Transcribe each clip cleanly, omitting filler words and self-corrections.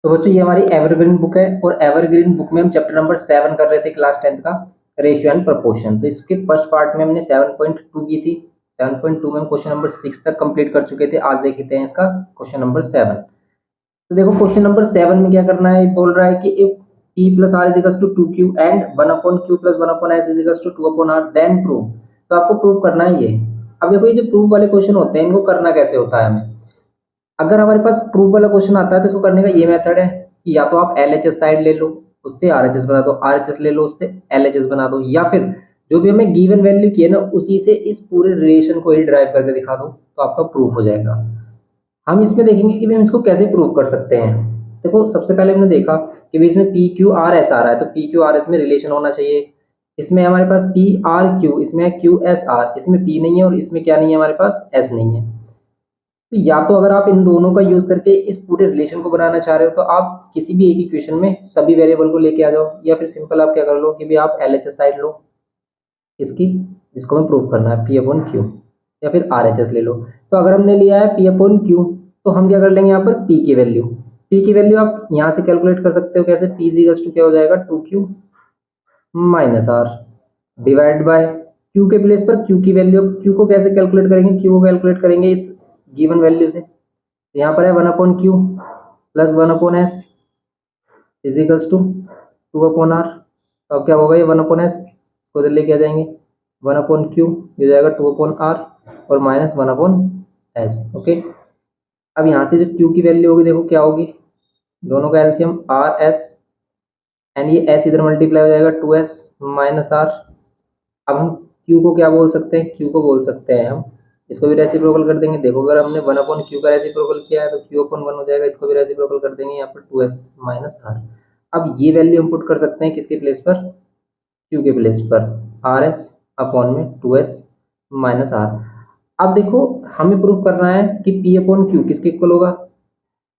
तो बच्चों ये हमारी एवरग्रीन बुक है और एवरग्रीन बुक में हम चैप्टर नंबर 7 कर रहे थे क्लास 10th का रेशियो एंड प्रोपोर्शन। तो इसके फर्स्ट पार्ट में हमने 7.2 की थी। 7.2 में हम क्वेश्चन नंबर 6 तक कंप्लीट कर चुके थे। आज देखते हैं इसका क्वेश्चन नंबर 7। तो देखो क्वेश्चन नंबर 7 में क्या करना है, बोल रहा है कि if p plus R is equal to 2q and 1/q plus 1/s is equal to 2/r then prove. तो आपको प्रूव करना है ये। अब देखो ये जो प्रूव वाले क्वेश्चन होते हैं इनको करना कैसे होता है हमें। अगर हमारे पास प्रूफ वाला क्वेश्चन आता है तो इसको करने का ये मेथड है कि या तो आप एलएचएस साइड ले लो, उससे आरएचएस बना दो, आरएचएस ले लो, उससे एलएचएस बना दो, या फिर जो भी हमें गिवन वैल्यू की है ना उसी से इस पूरे रिलेशन को ही ड्राइव करके दिखा दो तो आपका प्रूफ हो जाएगा। हम इसमें देखेंगे कि हम इसको कैसे प्रूव कर सकते हैं। देखो सबसे पहले हमने देखा कि भाई इसमें पी क्यू आर एस आ रहा है तो पी क्यू आर एस में रिलेशन होना चाहिए। इसमें हमारे पास पी आर क्यू, इसमें क्यू एस आर, इसमें पी नहीं है और इसमें क्या नहीं है, हमारे पास एस नहीं है। तो या तो अगर आप इन दोनों का यूज करके इस पूरे रिलेशन को बनाना चाह रहे हो तो आप किसी भी एक इक्वेशन में सभी वेरिएबल को लेके आ जाओ, या फिर सिंपल आप क्या कर लो कि भी आप एलएचएस साइड लो इसकी, जिसको हमें प्रूव करना है पी अपॉन क्यू, या फिर आरएचएस ले लो। तो अगर हमने लिया है पी अपॉन क्यू तो हम क्या कर लेंगे यहाँ पर पी की वैल्यू। पी की वैल्यू आप यहाँ से कैलकुलेट कर सकते हो कैसे, पी इक्वल्स टू क्या हो जाएगा 2q minus R divide by Q के प्लेस पर क्यू की वैल्यू। क्यू को कैसे कैलकुलेट करेंगे, क्यू को कैलकुलेट करेंगे इस गिवन वैल्यू से। तो यहाँ पर है 1/q plus 1/s equals to 2/r। तो अब क्या होगा ये 1/s इसको इधर लेके आ जाएंगे, 1/q ये हो जाएगा 2/r और माइनस 1/s। ओके, अब यहाँ से जो q की वैल्यू होगी देखो क्या होगी, दोनों का एलसीएम आर एस एंड ये s इधर मल्टीप्लाई हो जाएगा 2s माइनस आर। अब हम q को क्या बोल सकते हैं, q को बोल सकते हैं हम इसको भी रेसिप्रोकल कर देंगे। देखो अगर हमने 1/q का रेसिप्रोकल किया है तो q/1 हो जाएगा, इसको भी रेसिप्रोकल कर देंगे यहाँ पर 2s माइनस आर। अब ये वैल्यू हम पुट कर सकते हैं किसके प्लेस पर, q के प्लेस पर, rs अपॉन में 2s माइनस आर। अब देखो हमें प्रूव करना है कि p/q किसके इक्वल होगा,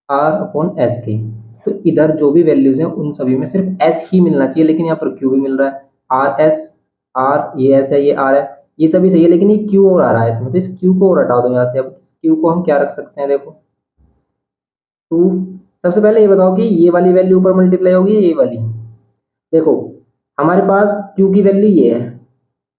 r/s के। तो इधर जो भी वैल्यूज हैं उन सभी में सिर्फ s ही मिलना चाहिए, लेकिन यहाँ पर q भी मिल रहा है, rs r ये s है ये r है, ये सभी सही है, लेकिन ये q और आ रहा है इसमें, तो इस q को और हटा दो यहाँ से। अब इस q को हम क्या रख सकते हैं, देखो 2। सबसे पहले ये बताओ कि ये वाली वैल्यू ऊपर मल्टीप्लाई होगी ये वाली। देखो हमारे पास q की वैल्यू ये है,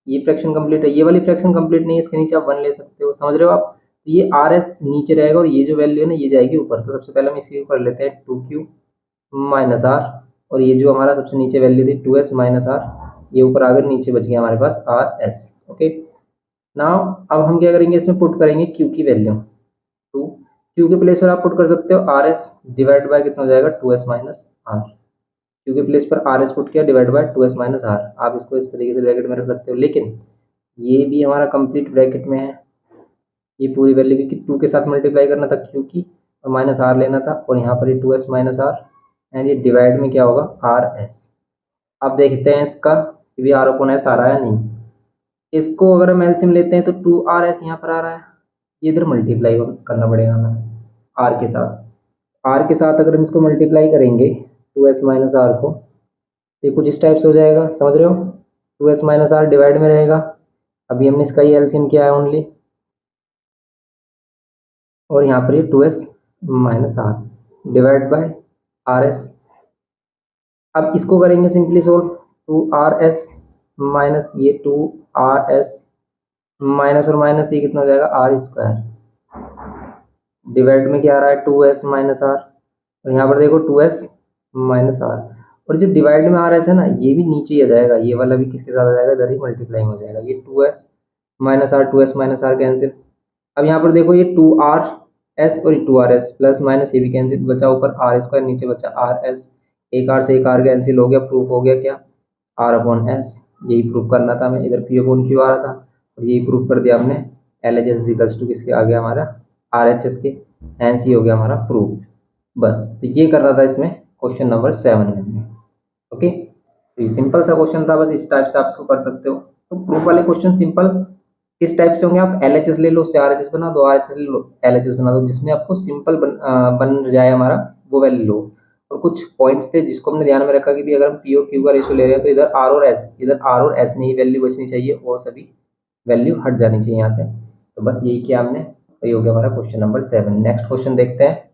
ये फ्रैक्शन कंप्लीट है, ये वाली फ्रैक्शन कंप्लीट नहीं है, इसके नीचे आप 1 ले सकते हो, समझ रहे हो आप। तो ये rs नीचे रहेगा और ये जो वैल्यू है ना ये जाएगी ऊपर। तो सबसे पहले हम इसी ऊपर लेते हैं 2q माइनस आर, और ये जो हमारा सबसे नीचे वैल्यू थी 2s माइनस आर, ये ऊपर आकर नीचे बच गया हमारे पास rs। ओके, नाउ अब हम क्या करेंगे, इसमें पुट करेंगे q की वैल्यू 2। q के प्लेस पर आप पुट कर सकते हो rs डिवाइड बाय कितना हो जाएगा 2s माइनस आर। q के प्लेस पर rs पुट किया divide by 2s minus R. आप इसको इस तरीके से ब्रैकेट में रख सकते हो, लेकिन ये भी हमारा कंप्लीट ब्रैकेट में है। ये पूरी वैल्यू की 2 के साथ मल्टीप्लाई करना था q की और माइनस आर लेना था, और यहाँ पर ये 2s माइनस आर एंड ये डिवाइड में क्या होगा rs। अब देखते हैं इसका कि भी r/s आ रहा है नहीं। इसको अगर हम एलसीएम लेते हैं तो 2rs यहाँ पर आ रहा है, ये इधर मल्टीप्लाई करना पड़ेगा हमें r के साथ। r के साथ अगर हम इसको मल्टीप्लाई करेंगे 2s माइनस आर को तो ये कुछ इस टाइप से हो जाएगा, समझ रहे हो। 2s माइनस आर डिवाइड में रहेगा, अभी हमने इसका ही एलसीएम किया है ओनली, और यहाँ पर ये 2s minus R divide by rs। अब इसको करेंगे सिंपली सोल्व, 2rs माइनस ये 2rs माइनस और माइनस ये कितना हो जाएगा आर स्क्वायर डिवाइड में क्या आ रहा है 2s माइनस आर, और यहाँ पर देखो 2s माइनस आर, और जो डिवाइड में rs है ना ये भी नीचे ही आ जाएगा, ये वाला भी किसके साथ आ जाएगा, इधर ही मल्टीप्लाई हो जाएगा। ये 2s minus R 2s minus R cancel. अब यहाँ पर देखो ये 2rs और 2rs प्लस माइनस ये भी कैंसिल, बचा ऊपर आर स्क्वायर नीचे बचा rs, एक आर से एक आर कैंसिल हो गया, प्रूफ हो गया क्या r/s। यही प्रूफ करना था हमें, इधर p/q आ रहा था और यही प्रूफ कर दिया हमने। LHS इक्वल्स टू किसके आ गया हमारा RHS के, हैंस ये हो गया हमारा प्रूफ। बस तो ये करना था इसमें क्वेश्चन नंबर 7 में। ओके, तो ये सिंपल सा क्वेश्चन था, बस इस टाइप से आप इसको कर सकते हो। तो प्रूफ वाले क्वेश्चन सिंपल किस टाइप से होंगे, आप LHS ले लो उससे RHS बना दो, RHS ले लो LHS बना दो, जिसमें आपको सिंपल बन जाए हमारा वो वैल्यू लो। और कुछ पॉइंट्स थे जिसको हमने ध्यान में रखा कि भी अगर हम पी और क्यू का रेशियो ले रहे हैं तो इधर आर और एस, इधर आर और एस में ही वैल्यू बचनी चाहिए और सभी वैल्यू हट जानी चाहिए यहाँ से। तो बस यही किया हमने, तो ये हो गया हमारा क्वेश्चन नंबर 7। नेक्स्ट क्वेश्चन देखते हैं।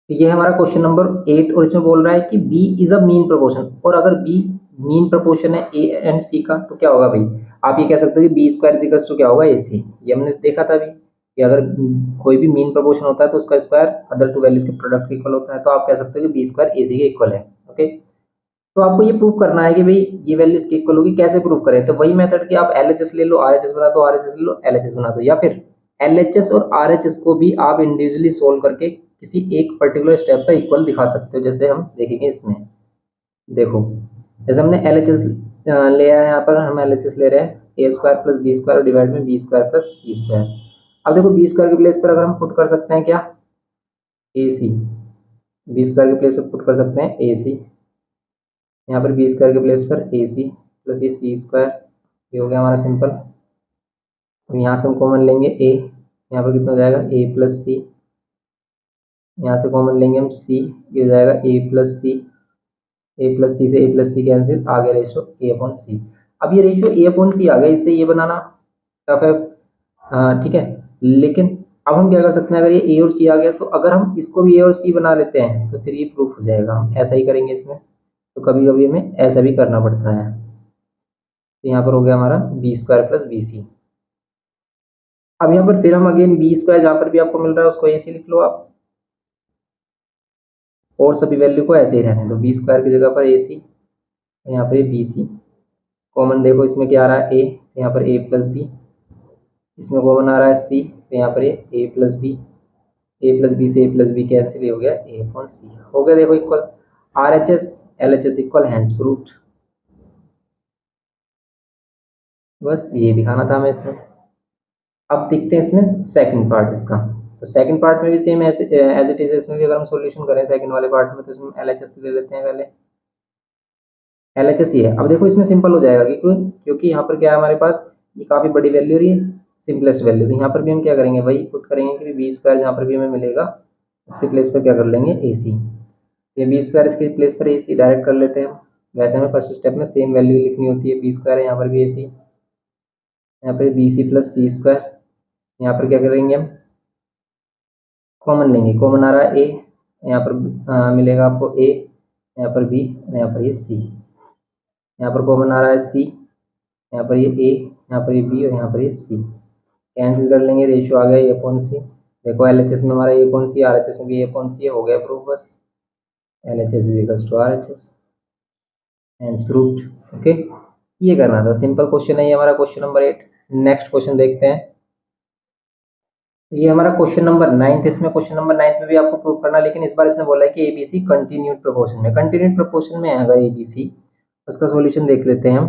तो ये है हमारा क्वेश्चन नंबर 8 और इसमें बोल रहा है कि B is a mean proportion, और अगर बी मीन प्रोपोर्शन है ए एंड सी का तो क्या होगा भाई, आप ये कह सकते हो कि बी स्क्वायर इक्वल्स टू क्या होगा ए सी। ये हमने देखा था अभी कि अगर कोई भी मीन प्रोपोर्शन होता है तो उसका स्क्वायर अदर टू वैल्यूज के प्रोडक्ट के इक्वल होता है, तो आप कह सकते हो कि बी स्क्वायर ए सी के इक्वल है। ओके, तो आपको ये प्रूव करना है कि भाई ये वैल्यू इसके इक्वल होगी। कैसे प्रूव करें, तो वही मेथड कि आप एलएचएस ले लो, आरएचएस बना दो, आरएचएस ले लो, एलएचएस बना दो, या फिर एलएचएस और आरएचएस को भी आप इंडिविजुअली सोल्व करके किसी एक पर्टिकुलर स्टेप पर इक्वल दिखा सकते हो, जैसे हम देखेंगे इसमें। देखो, जैसे हमने एलएचएस ले आया, यहाँ पर हम एलएचएस ले रहे हैं A square plus B square divide में B square plus C square. अब देखो बी स्क्वायर के प्लेस पर अगर हम पुट कर सकते हैं क्या, ए सी, बी स्क्वायर के प्लेस पर पुट कर सकते हैं ए सी, यहाँ पर बी स्क्वायर के प्लेस पर ए सी प्लस ये सी स्क्वायर, ये हो गया हमारा सिंपल। अब यहाँ से हम कॉमन लेंगे ए, यहाँ पर कितना हो जाएगा ए प्लस सी, यहाँ से कॉमन लेंगे हम सी, ये हो जाएगा ए प्लस सी, ए प्लस सी से ए प्लस सी कैंसिल, आ गया रेशो ए अपॉन सी। अब ये रेशो ए अपॉन सी आ गया, इससे ये बनाना टफ है, ठीक है, लेकिन अब हम क्या कर सकते हैं, अगर ये ए और सी आ गया तो अगर हम इसको भी ए और सी बना लेते हैं तो फिर ये प्रूफ हो जाएगा। हम ऐसा ही करेंगे इसमें, तो कभी कभी हमें ऐसा भी करना पड़ता है। तो यहाँ पर हो गया हमारा B square plus B C. अब यहाँ पर फिर हम अगेन बी स्क्वायर जहाँ पर भी आपको मिल रहा है उसको ए सी लिख लो आप, और सभी वैल्यू को ऐसे ही रहने दो, बी स्क्वायर की जगह पर ए सी, यहाँ पर ये बी सी। कॉमन देखो इसमें क्या आ रहा है ए, यहाँ पर ए प्लस बी, इसमें कॉमन आ रहा है सी, तो यहाँ पर ये ए प्लस बी, ए प्लस बी से ए प्लस बी कैंसिल, ये हो गया ए अपॉन सी। हो गया देखो equal, R H S L H S equal, hence proved. बस ये दिखाना था हमें इसमें। अब देखते हैं इसमें सेकंड पार्ट इसका। तो सेकंड पार्ट में भी सेम एज इट इज, इसमें भी अगर हम सॉल्यूशन करें सेकंड वाले पार्ट में, तो इसमें एल एच एस ले लेते हैं पहले, एल एच एस ही है। अब देखो इसमें सिंपल हो जाएगा क्योंकि यहाँ पर क्या है हमारे पास, ये काफ़ी बड़ी वैल्यू रही है, सिंपलेस्ट वैल्यू, तो यहाँ पर भी हम क्या करेंगे, वही पुट करेंगे कि बी स्क्वायर जहाँ पर भी हमें मिलेगा उसके प्लेस पर क्या कर लेंगे ए सी, ये बी स्क्वायर इसके प्लेस पर ए सी डायरेक्ट कर लेते हैं हम। वैसे हमें फर्स्ट स्टेप में सेम वैल्यू लिखनी होती है, बी स्क्वायर है यहाँ पर भी ए सी, यहाँ पर B C plus C square, यहाँ पर क्या करेंगे हम कॉमन लेंगे, कॉमन आ रहा है ए, यहाँ पर मिलेगा आपको ए, यहाँ पर बी, यहाँ पर ये सी, यहाँ पर कॉमन आ रहा है सी, यहाँ पर ये ए, यहाँ पर ये बी और यहाँ पर ये सी, कैंसिल कर लेंगे, रेशियो आ गया ए अपॉन सी। देखो एल एच एस में हमारा A upon C, R H S में भी ए अपॉन सी, हो गया प्रूफ। बस L H S is equals to R H S, hence proved. Okay, ये करना था, सिंपल क्वेश्चन है ये हमारा क्वेश्चन नंबर 8। नेक्स्ट क्वेश्चन देखते हैं, ये हमारा क्वेश्चन नंबर 9। इसमें क्वेश्चन नंबर 9 में भी आपको प्रूव करना, लेकिन इस बार इसने बोला है कि एबीसी कंटिन्यूड प्रोपोर्शन में, कंटिन्यूड प्रोपोर्शन में है अगर एबीसी, उसका सॉल्यूशन देख लेते हैं हम।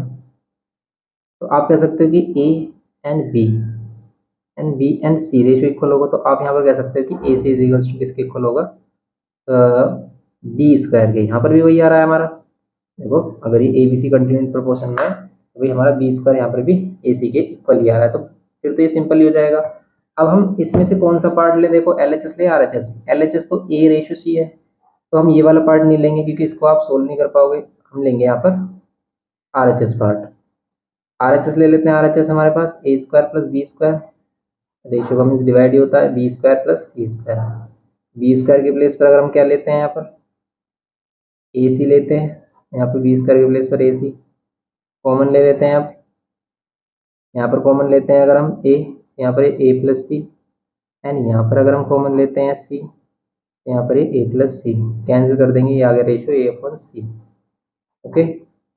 तो आप कह सकते हो कि A B and C ratio equal होगा, तो आप यहाँ पर कह सकते हो कि A C is equals to किसके इक्वल होगा, बी स्क्वायर के। यहाँ पर भी वही आ रहा है हमारा, देखो अगर ये A B C continued proportion में है तो भाई हमारा बी स्क्वायर यहाँ पर भी ए सी के इक्वल ही आ रहा है, तो फिर तो ये सिंपल ही हो जाएगा। अब हम इसमें से कौन सा पार्ट ले, देखो एल एच एस ले are H S, L H S तो ए रेशियो सी है, तो हम ये वाला पार्ट नहीं लेंगे क्योंकि इसको आप सोल्व नहीं कर पाओगे, हम लेंगे यहाँ पर R H S part. R H S ले लेते हैं, आर एच एस हमारे पास A square plus B square, ratio का मीन्स डिवाइड ही होता है, B square plus C square. B square के प्लेस पर अगर हम क्या लेते हैं, यहाँ पर ए सी लेते हैं, यहाँ पर बी स्क्वायर के प्लेस पर ए सी, कॉमन ले लेते हैं आप, यहाँ पर कॉमन लेते हैं अगर हम ए, यहाँ पर ए प्लस सी, एंड यहाँ पर अगर हम कॉमन लेते हैं सी, यहाँ पर ए प्लस सी, कैंसिल कर देंगे, ये आ गया ratio A upon C. Okay,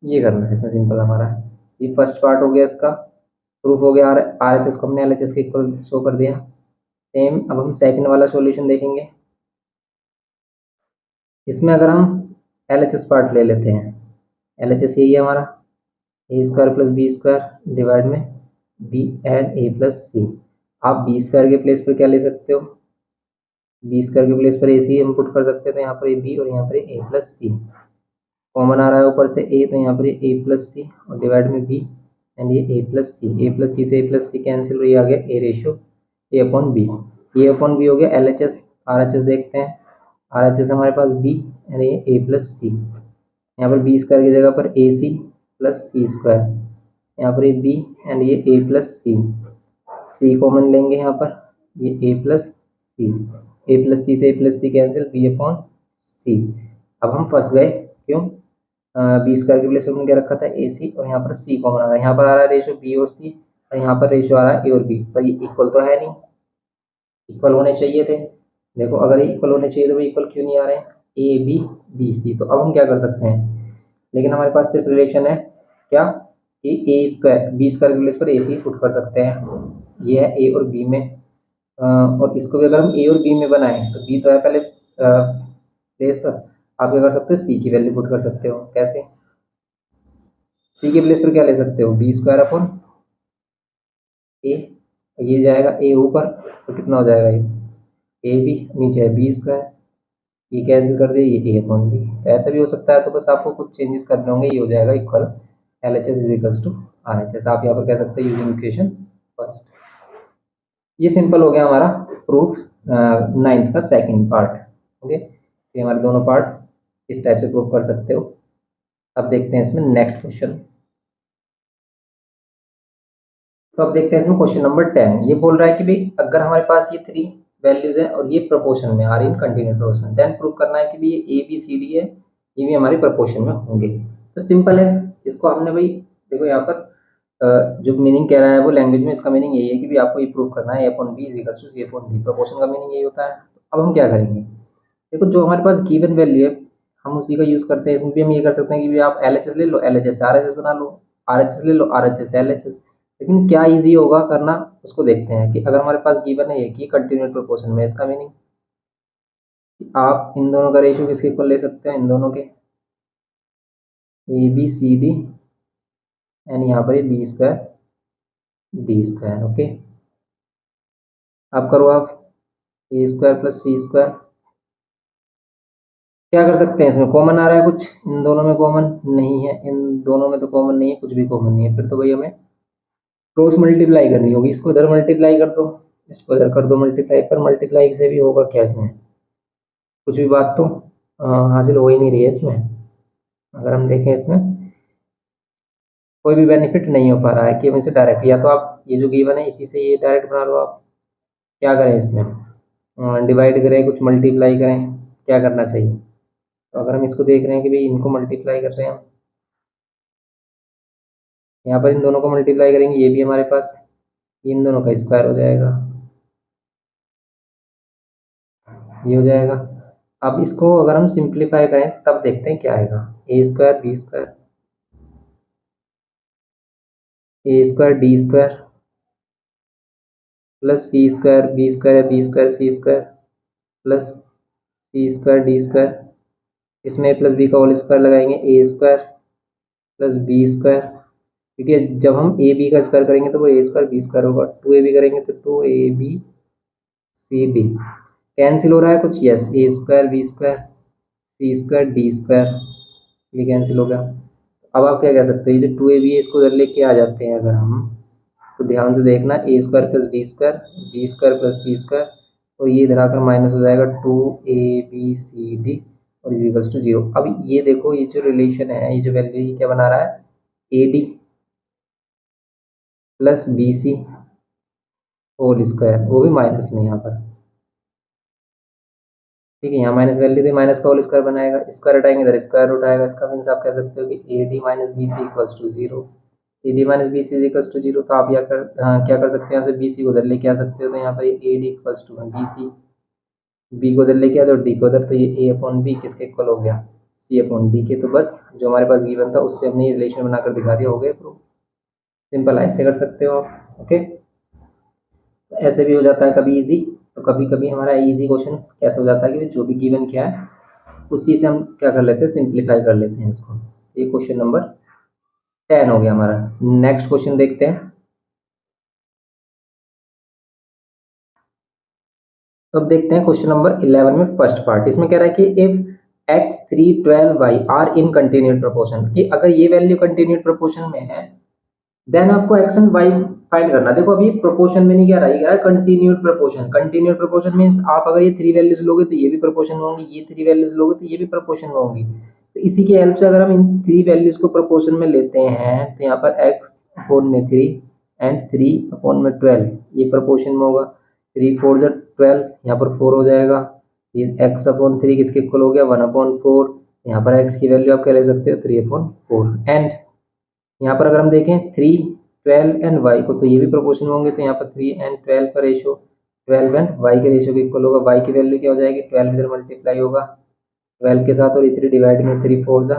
ये करना है इसमें सिंपल हमारा। ये फर्स्ट पार्ट हो गया, इसका प्रूफ हो गया, आर एच एस को हमने एल एच एस के इक्वल शो कर दिया। सेम अब हम सेकंड वाला सॉल्यूशन देखेंगे। इसमें अगर हम एल एच एस पार्ट ले लेते हैं, एल एच एस यही है हमारा, A square plus B square divide में B and A plus C. आप बी स्क्वायर के प्लेस पर क्या ले सकते हो, बी स्क्वायर के प्लेस पर ए सी हम पुट कर सकते हैं, तो यहाँ पर ए बी और यहाँ पर ए प्लस सी, कॉमन आ रहा है ऊपर से ए, तो यहाँ पर ए प्लस सी और डिवाइड में बी एंड ये ए प्लस सी, ए प्लस सी से ए प्लस सी कैंसिल, और ये आ गया A ratio A upon B, A upon B हो गया L H S. R H S देखते हैं, आर एच एस हमारे पास बी एंड ये ए प्लस सी, यहाँ पर बी स्क्वायर की जगह पर ए सी प्लस सी स्क्वायर, यहाँ पर ये बी एंड ये ए प्लस सी, सी कॉमन लेंगे यहाँ पर, ये ए प्लस सी, ए प्लस सी से ए प्लस सी कैंसिल, बी अपॉन सी। अब हम फंस गए, क्यों? बी स्क्वायर के प्लेस पर हमने क्या रखा था, ए सी, और यहाँ पर सी कॉमन आ रहा है, यहाँ पर आ रहा है रेशो बी और सी, और यहाँ पर रेशो आ रहा है ए और बी, पर ये इक्वल तो है नहीं, इक्वल होने चाहिए थे। देखो अगर ये इक्वल होने चाहिए तो वो इक्वल क्यों नहीं आ रहे हैं, ए बी बी सी। तो अब हम क्या कर सकते हैं, लेकिन हमारे पास सिर्फ रिलेशन है क्या, ए स्क्वायर बी स्क्वायर के प्लेस पर ए सी पुट कर सकते हैं, ये है ए और बी में। और इसको भी अगर हम ए और बी में बनाएं तो बी तो है पहले प्लेस पर, आप क्या कर सकते हो, सी की वैल्यू पुट कर सकते हो। कैसे? सी के प्लेस पर क्या ले सकते हो, बी स्क्वायर अपॉन ए, ये जाएगा ए ऊपर, तो कितना हो जाएगा, ये ए बी, नीचे है बी स्क्वायर, ये कैंसिल कर दिए, ये ए अपॉन बी। तो ऐसा भी हो सकता है, तो बस आपको कुछ चेंजेस करने होंगे, ये हो जाएगा equal L H S is equals to R H S. आप यहाँ पर कह सकते हैं यूजिंग इक्वेशन फर्स्ट। ये सिंपल हो गया हमारा प्रूफ नाइन्थ का सेकंड पार्ट। ओके, ये हमारे दोनों पार्ट इस टाइप से प्रूव कर सकते हो। अब देखते हैं इसमें नेक्स्ट क्वेश्चन। तो अब देखते हैं इसमें क्वेश्चन नंबर 10। ये बोल रहा है कि भाई अगर हमारे पास ये थ्री वैल्यूज है और ये प्रोपोर्शन में are in continuous proportion, then prove करना है कि भाई ये ए बी सी डी है, ये भी हमारे प्रोपोर्शन में होंगे। तो सिंपल है, इसको हमने भाई देखो यहाँ पर जो मीनिंग कह रहा है वो लैंग्वेज में इसका मीनिंग यही है कि भाई आपको ये प्रूव करना है A upon B is equal to C upon D. Proportion का मीनिंग यही होता है। तो अब हम क्या करेंगे, देखो जो हमारे पास गिवन वैल्यू है हम उसी का यूज करते हैं। इसमें भी हम ये कर सकते हैं कि भाई आप एल एच एस ले लो, L H S R H S बना लो, आर एच एस ले लो, R H S L H S. लेकिन क्या इजी होगा करना उसको देखते हैं। कि अगर हमारे पास गिवन है ये कि कंटिन्यूस प्रोपोर्शन में, इसका मीनिंग आप इन दोनों का रेशियो किसके इक्वल ले सकते हैं, इन दोनों के, A B C D, and यहाँ पर ये B square D square. Okay, आप करो आप A square plus C square, क्या कर सकते हैं, इसमें कॉमन आ रहा है कुछ, इन दोनों में कॉमन नहीं है, इन दोनों में तो कॉमन नहीं है, कुछ भी कॉमन नहीं है, फिर तो भाई हमें क्रॉस मल्टीप्लाई करनी होगी। इसको इधर मल्टीप्लाई कर दो, इसको इधर कर दो मल्टीप्लाई, पर मल्टीप्लाई से भी होगा क्या इसमें, कुछ भी बात तो हासिल हो ही नहीं रही है इसमें। अगर हम देखें इसमें कोई भी बेनिफिट नहीं हो पा रहा है कि हम इसे डायरेक्ट, या तो आप ये जो गिवन है इसी से ये डायरेक्ट बना लो। आप क्या करें इसमें, डिवाइड करें, कुछ मल्टीप्लाई करें, क्या करना चाहिए। तो अगर हम इसको देख रहे हैं कि भाई इनको मल्टीप्लाई कर रहे हैं हम, यहाँ पर इन दोनों को मल्टीप्लाई करेंगे, ये भी हमारे पास इन दोनों का स्क्वायर हो जाएगा, ये हो जाएगा। अब इसको अगर हम सिंप्लीफाई करें तब देखते हैं क्या आएगा, A square B square, A square D square plus C square B square, B square C square plus C square D square. इसमें ए प्लस बी का होल स्क्वायर लगाएंगे, A square plus B square, क्योंकि जब हम A B का square करेंगे तो वो ए स्क्वायर बी स्क्वायर होगा, टू ए बी करेंगे तो two A B C D. Cancel हो रहा है कुछ, yes, A square B square C square D square, ये कैंसिल हो गया। अब आप क्या कह सकते हैं, ये जो टू ए बी है इसको उधर लेके आ जाते हैं अगर हम, तो ध्यान से देखना, A square plus D square, B square plus C square, और ये इधर आकर माइनस हो जाएगा, two A B C D और इज इक्वल्स टू जीरो। अब ये देखो ये जो रिलेशन है, ये जो वैल्यू ये क्या बना रहा है, A D plus B C whole square, वो भी माइनस में यहाँ पर, ठीक है, यहाँ माइनस वैल्यू थी, माइनस का होल स्क्वायर बनाएगा, स्क्वायर हटाएंगे इधर स्क्वायर रूट आएगा। इसका मीन्स आप कह सकते हो कि A D minus B C equals to zero, A D minus B C equals to zero. तो आप क्या कर सकते हैं, यहाँ से बी सी को उधर लेके आ सकते हो, तो यहाँ पर A D equals to B C, B को उधर लेके आ जाओ, डी को उधर, तो ये ए अपॉन बी किसके इक्वल हो गया, सी अपॉन डी के। तो बस जो हमारे पास गिवन था उससे हमने ये रिलेशन बनाकर दिखा दिया, हो गया प्रूफ। सिंपल है, ऐसे कर सकते हो आप। ओके, ऐसे भी हो जाता है कभी इजी, तो कभी कभी हमारा इजी क्वेश्चन कैसे हो जाता है कि जो भी गिवन क्या है उसी से हम क्या कर लेते हैं, सिंप्लीफाई कर लेते हैं इसको। ये क्वेश्चन नंबर 10 हो गया हमारा। नेक्स्ट क्वेश्चन देखते हैं। तो अब देखते हैं क्वेश्चन नंबर 11 में फर्स्ट पार्ट। इसमें कह रहा है कि if x 3 12 y are in continued proportion, कि अगर ये वैल्यू कंटिन्यूड प्रोपोर्शन में है देन आपको x एंड y फाइंड करना। देखो अभी प्रोपोर्शन में नहीं कह रहा है continued proportion. Continued proportion means आप अगर ये थ्री वैल्यूज लोगे तो ये भी प्रोपोर्शन में होंगी, ये थ्री वैल्यूज लोगे तो ये भी प्रोपोर्शन में होंगी। तो इसी की हेल्प से अगर हम इन थ्री वैल्यूज को प्रोपोर्शन में लेते हैं तो यहाँ पर x अपॉन में 3 एंड 3 अपॉन में 12 ये प्रोपोर्शन में होगा। 3 4 जा 12, यहाँ पर 4 हो जाएगा। ये x/3 किसके इक्वल हो गया 1/4। यहाँ पर x की वैल्यू आप क्या ले सकते हो 3/4। एंड यहाँ पर अगर हम देखें 3, 12 एंड y को, तो ये भी प्रोपोर्शन होंगे, तो यहाँ पर 3 एंड 12 का रेशो 12 एंड y के रेशो के इक्वल होगा। y की वैल्यू क्या हो जाएगी 12 इधर मल्टीप्लाई होगा 12 के साथ, और 3 डिवाइड में 3 4 जा,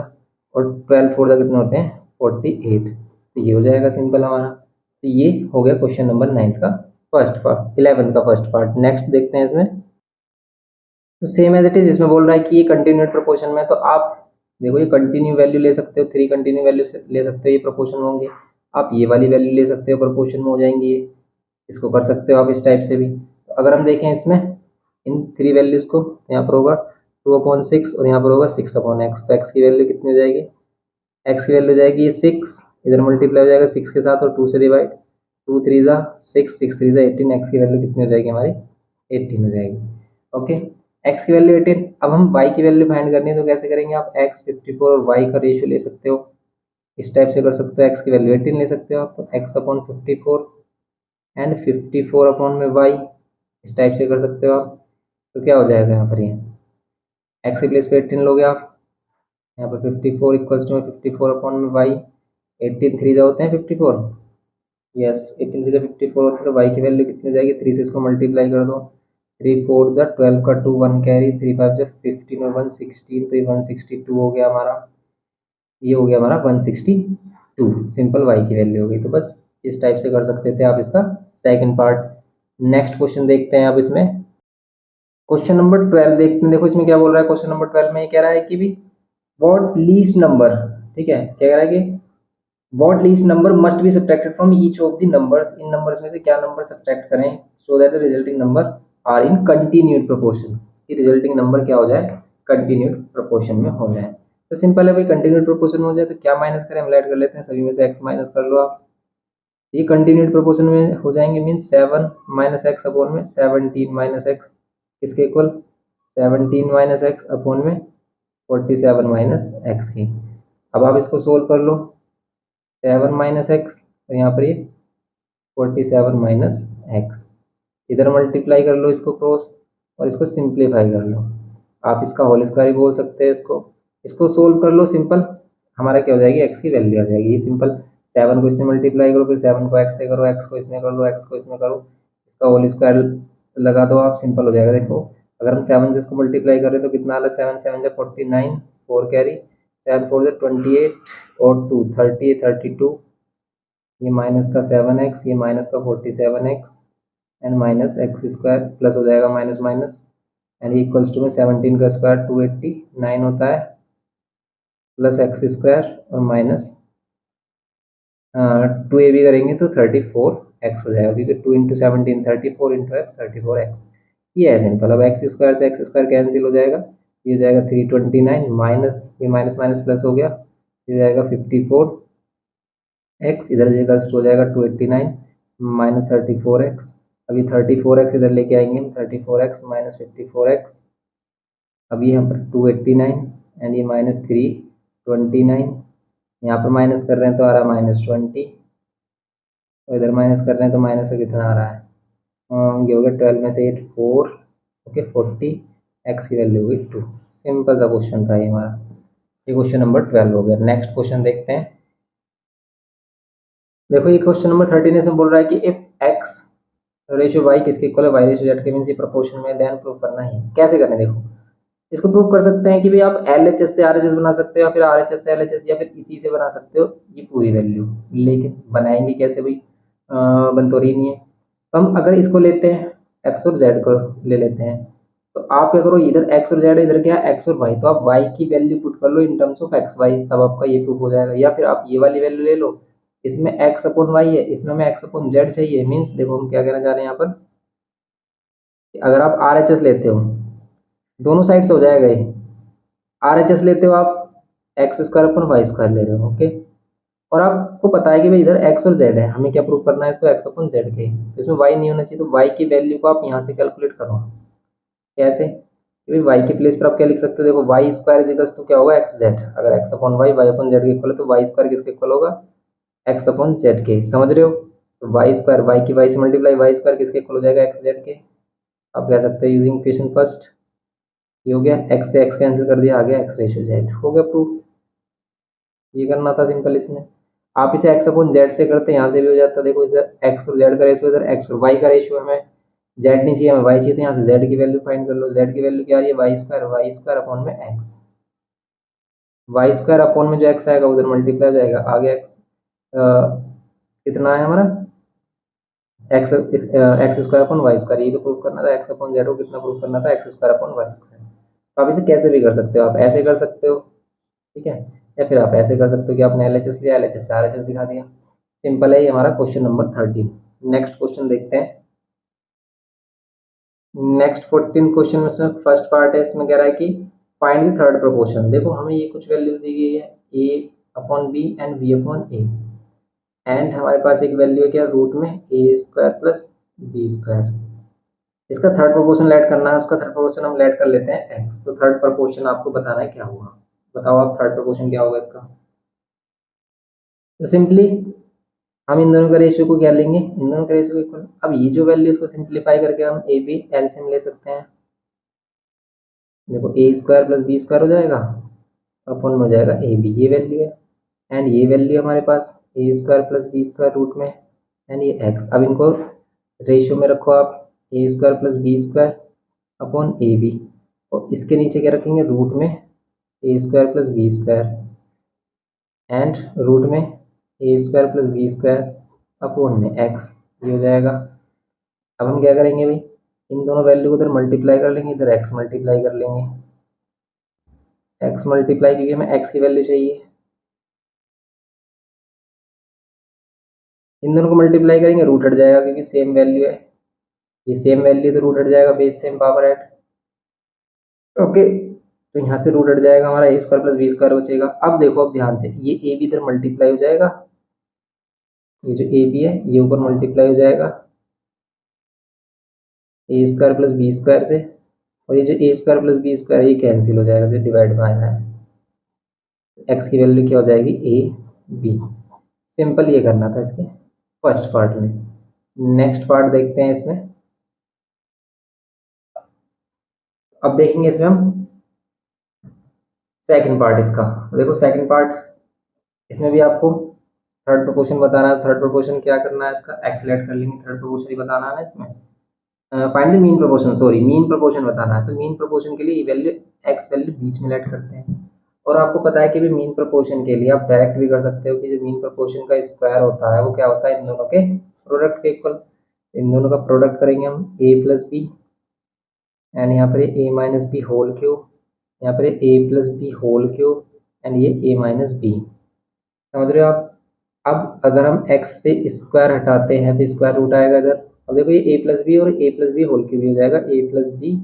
और 12 4 जा कितने होते हैं 48। तो ये हो जाएगा सिंपल हमारा। तो ये हो गया क्वेश्चन नंबर 9 का फर्स्ट पार्ट, 11 का फर्स्ट पार्ट। नेक्स्ट देखते हैं इसमें। तो सेम एज इट इज, इसमें बोल रहा है कि ये कंटिन्यूड प्रोपोर्शन में, तो आप देखो ये कंटिन्यू वैल्यू ले सकते हो, 3 कंटिन्यू वैल्यू ले सकते हो, ये प्रोपोर्शन में होंगे। आप ये वाली वैल्यू ले सकते हो, प्रोपोर्शन में हो जाएंगी ये। इसको कर सकते हो आप इस टाइप से भी। तो अगर हम देखें इसमें इन 3 वैल्यूज को, यहाँ पर होगा 2/6 और यहाँ पर होगा 6/x। तो x की वैल्यू कितनी हो जाएगी, x की वैल्यू हो जाएगी 6, इधर मल्टीप्लाई हो जाएगा 6 के साथ और 2 से डिवाइड, 2 3 जा 6, 6 3 जा 18, x की वैल्यू कितनी हो जाएगी हमारी 18 हो जाएगी। ओके, x की वैल्यू 18। अब हम y की वैल्यू फाइंड करनी है, तो कैसे करेंगे आप x 54 और y का रेशियो ले सकते हो, इस टाइप से कर सकते हो। x की वैल्यू 18 ले सकते हो आप, तो x/54 एंड 54/y, इस टाइप से कर सकते हो आप। तो क्या हो जाएगा यहाँ पर, ये x की प्लेस पे 18 लोगे आप, यहाँ पर 54 इक्वल्स टू 54/y, 18 3 जा होते हैं 54, यस 18 3 54 होते हैं। तो y की वैल्यू कितनी हो जाएगी, 3 से इसको मल्टीप्लाई कर दो, 3 4 जा 12 का 2 1 कैरी, 3 5 जा 15 और 1 16, तो ये 162 हो गया हमारा। ये हो गया हमारा 162 सिंपल y की वैल्यू हो गई। तो बस इस टाइप से कर सकते थे आप इसका सेकंड पार्ट। नेक्स्ट क्वेश्चन देखते हैं अब इसमें। क्वेश्चन नंबर 12 देखते हैं। देखो इसमें क्या बोल रहा है, क्वेश्चन नंबर 12 में ये कह रहा है कि भी व्हाट लीस्ट नंबर, ठीक है, क्या कह रहा है कि what least number must be subtracted from each of the numbers, इन नंबर्स में से क्या नंबर सब्ट्रैक्ट करें so that the resulting number are in continued proportion, कि रिजल्टिंग नंबर क्या हो जाए कंटिन्यूड प्रोपोर्शन में हो जाए। तो सिंपल है भाई, कंटिन्यूड प्रोपोर्शन में हो जाए तो क्या माइनस करें, हम ऐड कर लेते हैं, सभी में से x माइनस कर लो आप। ये कंटिन्यूड प्रोपोर्शन में हो जाएंगे, मीन्स 7 माइनस एक्स अपॉन में 17 माइनस एक्स किसके इक्वल 17 माइनस एक्स अपॉन में 47 माइनस एक्स की। अब आप इसको सोल्व कर लो, 7 माइनस एक्स और यहाँ पर ये 47 माइनस एक्स, इधर मल्टीप्लाई कर लो इसको क्रॉस और इसको सिंप्लीफाई कर लो। आप इसका होल स्क्वायर भी बोल सकते हैं इसको सोल्व कर लो सिंपल, हमारा क्या हो जाएगी एक्स की वैल्यू आ जाएगी। ये सिंपल 7 को इससे मल्टीप्लाई करो, फिर 7 को एक्स से करो, एक्स को इसमें कर लो, एक्स को इसमें करो, इसका होल स्क्वायर लगा दो आप, सिंपल हो जाएगा। देखो अगर हम 7 से इसको मल्टीप्लाई करें तो कितना आ रहा है, 7 7 जा 49, 4 कैरी, 7 4 जा 28 और 2 30 32, ये माइनस का 7x, ये माइनस का 47x and minus X square plus हो जाएगा minus minus and equals to में 17 का स्क्वायर 289 होता है प्लस एक्स स्क्वायर और माइनस 2 भी करेंगे तो 34x हो जाएगा, क्योंकि 2 इंटू 17 34 इंटू एक्स 34x। ये है सिंपल। अब एक्स स्क्वायर से एक्स स्क्वायर कैंसिल हो जाएगा, ये हो जाएगा 329 माइनस ये माइनस माइनस प्लस हो गया, ये हो जाएगा 54 एक्स, इधर जगह हो जाएगा 289 माइनस 34x। अभी 34x इधर लेके आएंगे हम, 34x माइनस 54x, अभी यहाँ पर 289 एंड ये माइनस 329, यहाँ पर माइनस कर रहे हैं तो आ रहा है -20, और इधर माइनस कर रहे हैं तो माइनस से कितना आ रहा है, ये हो गया 12 में से 8 4, ओके 40, एक्स की वैल्यू होगी 2। सिंपल सा क्वेश्चन था ये हमारा, ये क्वेश्चन नंबर 12 हो गया। नेक्स्ट क्वेश्चन देखते हैं। देखो ये क्वेश्चन नंबर 13 इसमें बोल रहा है कि इफ एक्स रेशियो वाई किसके इक्वल है, वाई रेशियो जेड के मीन प्रोपोर्शन में, देन प्रूव करना है। कैसे करना है, देखो इसको प्रूव कर सकते हैं कि भाई आप LHS से RHS बना सकते हो, या फिर RHS से LHS, या फिर इसी से बना सकते हो ये पूरी वैल्यू, लेकिन बनाएंगे कैसे भाई, बन तो रही नहीं है। तो हम अगर इसको लेते हैं एक्स और जेड को ले लेते हैं, तो आप क्या करो, इधर एक्स और जेड, इधर क्या एक्स और वाई, तो आप वाई की वैल्यू पुट कर लो in terms of X Y, तब आपका ये प्रूफ हो जाएगा। या फिर आप ये वाली वैल्यू ले लो, इसमें एक्स अपॉन वाई है, इसमें हमें एक्स अपॉन जेड चाहिए, मीन्स देखो हम क्या कहना चाह रहे हैं यहाँ पर, अगर आप RHS लेते हो दोनों साइड से हो जाएगा ये, RHS लेते हो आप एक्स स्क्वायर अपन वाई स्क्वायर ले रहे हो, ओके, और आपको पता है कि भाई इधर एक्स और जेड है, हमें क्या प्रूव करना है इसको, एक्स अपन जेड के, तो इसमें वाई नहीं होना चाहिए, तो वाई की वैल्यू को आप यहाँ से कैलकुलेट करो। कैसे, भाई वाई के प्लेस पर आप क्या लिख सकते हो, देखो वाई स्क्वायर इजिकल्स टू क्या होगा एक्स जेड, अगर X upon Y, Y upon Z के इक्वल है, तो वाई स्क्वायर किसके इक्वल होगा एक्स अपॉन जेड के, समझ रहे हो। तो वाई स्क्वायर, वाई की वाई से मल्टीप्लाई, वाई स्क्वायर किसके इक्वल हो जाएगा एक्स जेड के, आप कह सकते हैं यूजिंग इक्वेशन फर्स्ट, ये हो गया, एक्स से एक्स कैंसिल कर दिया, आ गया एक्स रेशियो जेड, हो गया प्रूफ। ये करना था सिंपल इसमें। आप इसे एक्स अपॉन जेड से करते हैं, यहाँ से भी हो जाता है। देखो इधर एक्स और जेड का रेशियो, इधर एक्स और वाई का रेशियो, हमें जेड नहीं चाहिए, हमें वाई चाहिए, तो यहाँ से जेड की वैल्यू फाइंड कर लो। जेड की वैल्यू क्या आ रही है, वाई स्क्वायर अपॉन में एक्स। वाई स्क्वायर अपॉन में जो एक्स आएगा उधर मल्टीप्लाई हो जाएगा, आगे एक्स कितना है हमारा, X X square upon Y square, ये तो प्रूफ करना था। एक्स अपॉन जेड को कितना प्रूफ करना था, X square upon Y square. तो आप इसे कैसे भी कर सकते हो, आप ऐसे कर सकते हो, ठीक है, या फिर आप ऐसे कर सकते हो कि आपने एलएचएस लिया, एलएचएस से आरएचएस दिखा दिया। सिंपल है ये हमारा क्वेश्चन नंबर 13। नेक्स्ट क्वेश्चन देखते हैं। नेक्स्ट 14 क्वेश्चन में इसमें फर्स्ट पार्ट है, इसमें कह रहा है कि फाइंड द थर्ड प्रोपोर्शन। देखो हमें ये कुछ वैल्यू दी गई है, A upon B and B upon A, and हमारे पास एक वैल्यू है क्या, रूट में A square plus B square. इसका थर्ड प्रोपोर्शन लेट करना है, उसका थर्ड प्रोपोर्शन हम लेट कर लेते हैं एक्स। तो थर्ड प्रोपोर्शन आपको बताना है क्या होगा, बताओ आप थर्ड प्रोपोर्शन क्या होगा इसका। तो सिंपली हम इन दोनों का रेशियो को क्या लेंगे, इन दोनों का रेशियो इक्वल। अब ये जो वैल्यू इसको सिंप्लीफाई करके हम ए बी एलसीएम ले सकते हैं। देखो A square plus B square हो जाएगा, अपन में हो जाएगा ए बी, ये वैल्यू है, एंड ये वैल्यू हमारे पास A square plus B square root में, एंड ये एक्स। अब इनको रेशियो में रखो आप, A square plus B square upon A B, और इसके नीचे क्या रखेंगे, रूट में A square plus B square and root में A square plus B square upon में एक्स, ये हो जाएगा। अब हम क्या करेंगे भाई, इन दोनों वैल्यू को इधर मल्टीप्लाई कर लेंगे, इधर एक्स मल्टीप्लाई कर लेंगे, एक्स मल्टीप्लाई, क्योंकि हमें एक्स की वैल्यू चाहिए। इन दोनों को मल्टीप्लाई करेंगे, रूट हट जाएगा क्योंकि सेम वैल्यू है, ये सेम वैल्यू तो रूट हट जाएगा, base same power at, okay. तो यहाँ से रूट हट जाएगा, हमारा A square plus B square बचेगा। अब देखो, अब ध्यान से, ये ए बी इधर मल्टीप्लाई हो जाएगा, ये जो ए बी है ये ऊपर मल्टीप्लाई हो जाएगा ए स्क्वायर प्लस बी स्क्वायर से, और ये जो ए स्क्वायर प्लस बी स्क्वायर ये कैंसिल हो जाएगा, जो डिवाइड में आया है। एक्स की वैल्यू क्या हो जाएगी, ए बी। सिंपल ये करना था इसके फर्स्ट पार्ट में। नेक्स्ट पार्ट देखते हैं इसमें। अब देखेंगे इसमें हम सेकंड पार्ट इसका। देखो सेकंड पार्ट, इसमें भी आपको थर्ड प्रोपोर्शन बताना है। थर्ड प्रोपोर्शन क्या करना है, इसका एक्स लेट कर लेंगे, थर्ड प्रोपोर्शन ही बताना है ना इसमें। Find the mean proportion, sorry mean proportion बताना है। तो मीन प्रोपोर्शन के लिए वैल्यू एक्स वैल्यू बीच में लेट करते हैं। और आपको पता है कि भी मीन प्रोपोर्शन के लिए आप डायरेक्ट भी कर सकते हो कि जो मीन प्रोपोर्शन का स्क्वायर होता है वो क्या होता है, इन दोनों के प्रोडक्ट के इक्वल। इन दोनों का प्रोडक्ट करेंगे हम, ए प्लस बी, एंड यहाँ पर A minus B whole cube, यहाँ पर A plus B whole cube, and ये ए माइनस बी। समझ रहे हो आप। अब अगर हम x से स्क्वायर हटाते हैं तो स्क्वायर रूट आएगा इधर। अब देखो ये a प्लस बी और a plus B whole cube भी हो जाएगा, a plus B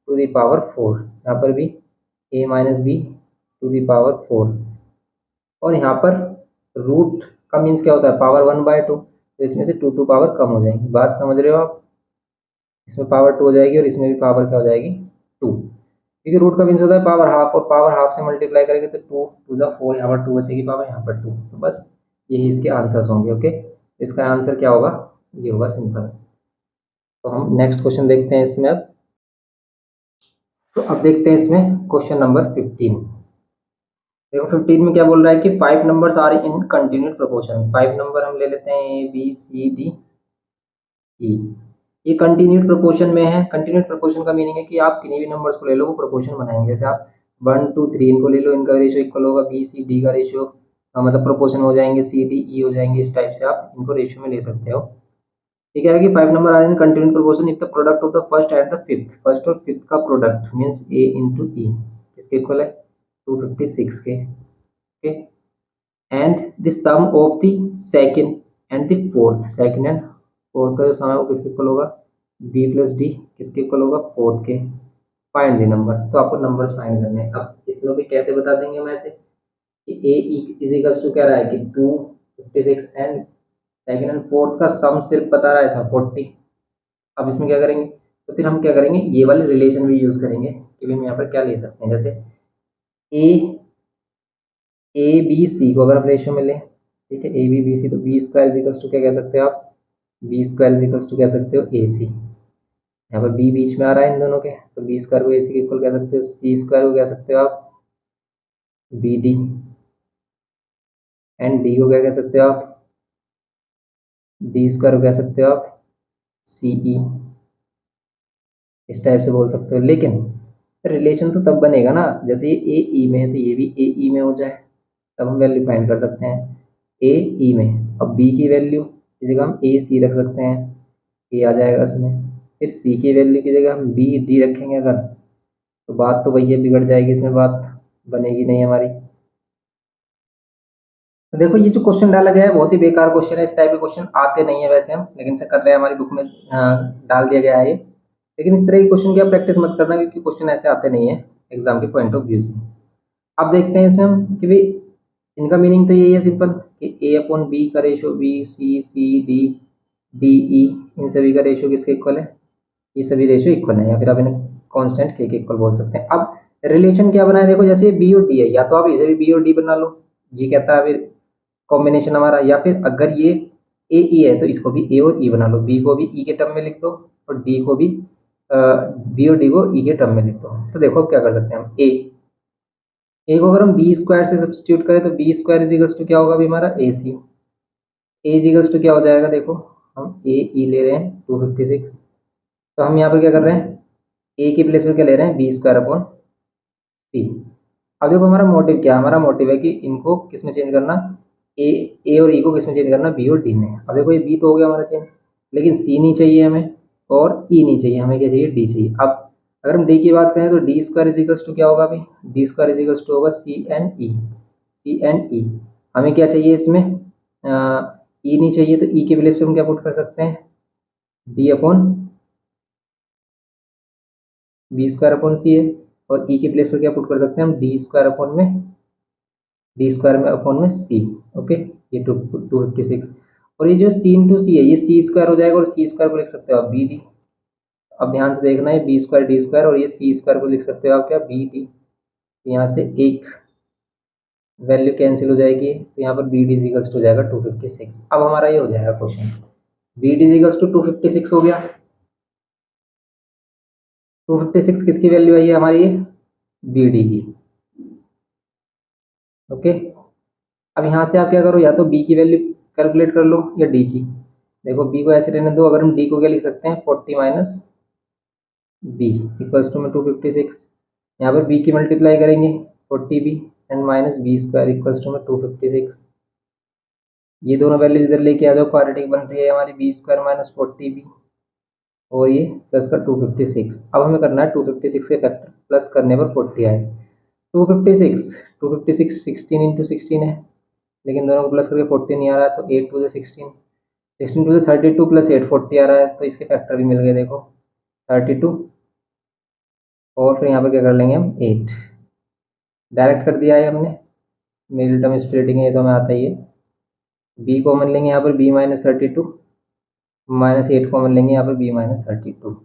to the power 4, यहाँ पर भी a minus B to the power 4, और यहाँ पर रूट का मीन्स क्या होता है, पावर 1/2, तो इसमें से 2 पावर कम हो जाएगी। बात समझ रहे हो आप, इसमें पावर 2 हो जाएगी और इसमें भी पावर क्या हो जाएगी, 2, क्योंकि रूट का मीन्स होता है पावर हाफ, और पावर हाफ से मल्टीप्लाई करेंगे तो 2 टू द 4, यहाँ पर 2 बचेगी पावर, यहाँ पर 2। तो बस यही इसके आंसर्स होंगे, ओके। इसका आंसर क्या होगा, ये होगा सिंपल। तो हम नेक्स्ट क्वेश्चन देखते हैं इसमें अब। तो अब देखते हैं इसमें क्वेश्चन नंबर 15। देखो 15 में क्या बोल रहा है कि 5 numbers are in continued proportion. 5 number हम ले लेते हैं, ए बी सी डी ई, ये कंटिन्यूड प्रोपोर्शन में है। कंटिन्यूड प्रोपोर्शन का मीनिंग है कि आप किन्हीं भी नंबर्स को ले लो, वो प्रोपोर्शन बनाएंगे। जैसे आप 1 2 3 इनको ले लो, इनका रेशियो इक्वल होगा, बी सी डी का रेशियो मतलब प्रोपोर्शन हो जाएंगे, सी डी ई हो जाएंगे। इस टाइप से आप इनको रेशियो में ले सकते हो। ठीक है कि 5 number are in continued proportion if the product of the first and the fifth, first और फिफ्थ का product means A into E किसके इक्वल है, 256 के, okay. And the sum of the second and the fourth, second and fourth का जो sum है वो किसके इक्वल होगा, बी प्लस डी किसके इक्वल होगा, फोर्थ के। फाइंड द नंबर, तो आपको नंबर्स फाइंड करने हैं। अब इसमें भी कैसे बता देंगे हम ऐसे कि ए इज इक्वल्स टू क्या रहा है कि 256 एंड सेकंड एंड फोर्थ का सम सिर्फ बता रहा है ऐसा 40। अब इसमें क्या करेंगे, तो फिर हम क्या करेंगे, ये वाले रिलेशन भी यूज करेंगे कि भी हम यहाँ पर क्या ले सकते हैं। जैसे ए ए बी सी को अगर आप रेशियो में लें, ठीक है, ए बी बी सी, तो बी स्क्वायर इजिकल्स टू क्या कह सकते हो आप, बी स्क्वायर इजिकल्स टू कह सकते हो ए सी। यहाँ पर बी बीच में आ रहा है इन दोनों के, तो बी स्क्वायर को ए सी के इक्वल कह सकते हो, सी स्क्वायर को कह सकते हो आप बी डी, एंड डी को क्या कह सकते हो आप, डी स्क्वायर को कह सकते हो आप सी ई। इस टाइप से बोल सकते हो। लेकिन रिलेशन तो तब बनेगा ना जैसे ये ए ई में है तो ये भी ए ई में हो जाए, तब हम वैल्यू फाइंड कर सकते हैं ए ई में। अब बी की वैल्यू की जगह हम ए सी रख सकते हैं, ए आ जाएगा उसमें। फिर सी की वैल्यू की जगह हम बी डी रखेंगे अगर, तो बात तो वही है, बिगड़ जाएगी, इसमें बात बनेगी नहीं हमारी। तो देखो ये जो क्वेश्चन डाला गया है बहुत ही बेकार क्वेश्चन है, इस टाइप के क्वेश्चन आते नहीं है वैसे हम, लेकिन से कर रहे हैं, हमारी बुक में डाल दिया गया है ये। लेकिन इस तरह की क्वेश्चन की आप प्रैक्टिस मत करना, क्योंकि क्वेश्चन ऐसे आते नहीं है एग्जाम के पॉइंट ऑफ व्यू से। अब देखते हैं इसमें हम कि भाई इनका मीनिंग तो यही है सिंपल, कि ए अपॉन बी का ratio B, C D, D E, इन सभी का रेशो किसके इक्वल है, ये सभी रेशो इक्वल है, या फिर आप इन्हें कांस्टेंट के इक्वल बोल सकते हैं। अब रिलेशन क्या बना है देखो, जैसे बी और डी है, या तो आप इसे भी बी और डी बना लो, ये कहता है फिर कॉम्बिनेशन हमारा, या फिर अगर ये ए ई है तो इसको भी ए और ई बना लो, बी को भी ई के टर्म में लिख दो और डी को भी बी और डी को ई के टर्म में लिख दो। तो देखो अब क्या कर सकते हैं हम, ए को अगर हम बी स्क्वायर से सब्सटीट्यूट करें तो बी स्क्वायर इजिकल्स टू क्या होगा अभी हमारा ए सी, ए इजिकल्स टू क्या हो जाएगा, देखो हम ए ई ले रहे हैं 256, तो हम यहाँ पर क्या कर रहे हैं, ए की प्लेस पर क्या ले रहे हैं, बी स्क्वायर अपॉन सी। अब देखो हमारा मोटिव क्या है, हमारा मोटिव है कि इनको किस में चेंज करना, ए और ई को किस में चेंज करना, बी और डी में। अब देखो ये बी तो हो गया हमारा चेंज, लेकिन सी नहीं चाहिए हमें और ई नहीं चाहिए, हमें क्या चाहिए, डी चाहिए। अब अगर हम डी की बात करें तो डी स्क्वायर इजिकल्स टू क्या होगा अभी, डी स्क्वायर इजिकल्स टू होगा C N E, C N E. हमें क्या चाहिए इसमें, ई नहीं चाहिए, तो ई के प्लेस पे हम क्या पुट कर सकते हैं, D upon B square upon C है, और ई के प्लेस पर क्या पुट कर सकते हैं हम, डी स्क्वायर अपॉन में, डी स्क्वायर में अपॉन में सी। ओके, ये 256, और ये जो सी इंटू सी है ये सी स्क्वायर हो जाएगा, और सी स्क्वायर को लिख सकते हो आप बी डी। अब ध्यान से देखना है, बी स्क्वायर डी स्क्वायर और ये सी स्क्वायर को लिख सकते हो आप क्या, बी डी। यहाँ से एक वैल्यू कैंसिल हो जाएगी, तो यहाँ पर बी डी इजिकल्स हो जाएगा 256। अब हमारा ये हो जाएगा question, B D equals to 256 हो गया। 256 किसकी वैल्यू आई है हमारी, बी डी की। ओके, अब यहाँ से आप क्या करो, या तो बी की वैल्यू कैलकुलेट कर लो या डी की। देखो बी को ऐसे रहने दो, अगर हम डी को क्या लिख सकते हैं, 40 माइनस बी इक्वल्स टू में 256। यहाँ पर बी की मल्टीप्लाई करेंगे 40 B and minus B square equals to में 256। ये दोनों वैल्यू इधर लेके आ जाओ, क्वाड्रेटिक बन रही है हमारी, बी स्क्वायर माइनस 40 बी और ये प्लस का 256। अब हमें करना है 256 के फैक्टर प्लस करने पर 40 आए। 256 16 इंटू 16 है, लेकिन दोनों को प्लस करके 40 नहीं आ रहा है, तो 8 टू 16, 16 टू 32 प्लस 8 40 आ रहा है, तो इसके फैक्टर भी मिल गए देखो 32, और फिर यहाँ पे क्या कर लेंगे हम 8, डायरेक्ट कर दिया है हमने, मिडिल टर्म स्प्लिटिंग है ये तो हमें आता ही है। बी कॉमन लेंगे यहाँ पर बी माइनस 32, माइनस 8 कॉमन लेंगे यहाँ पर बी माइनस 32,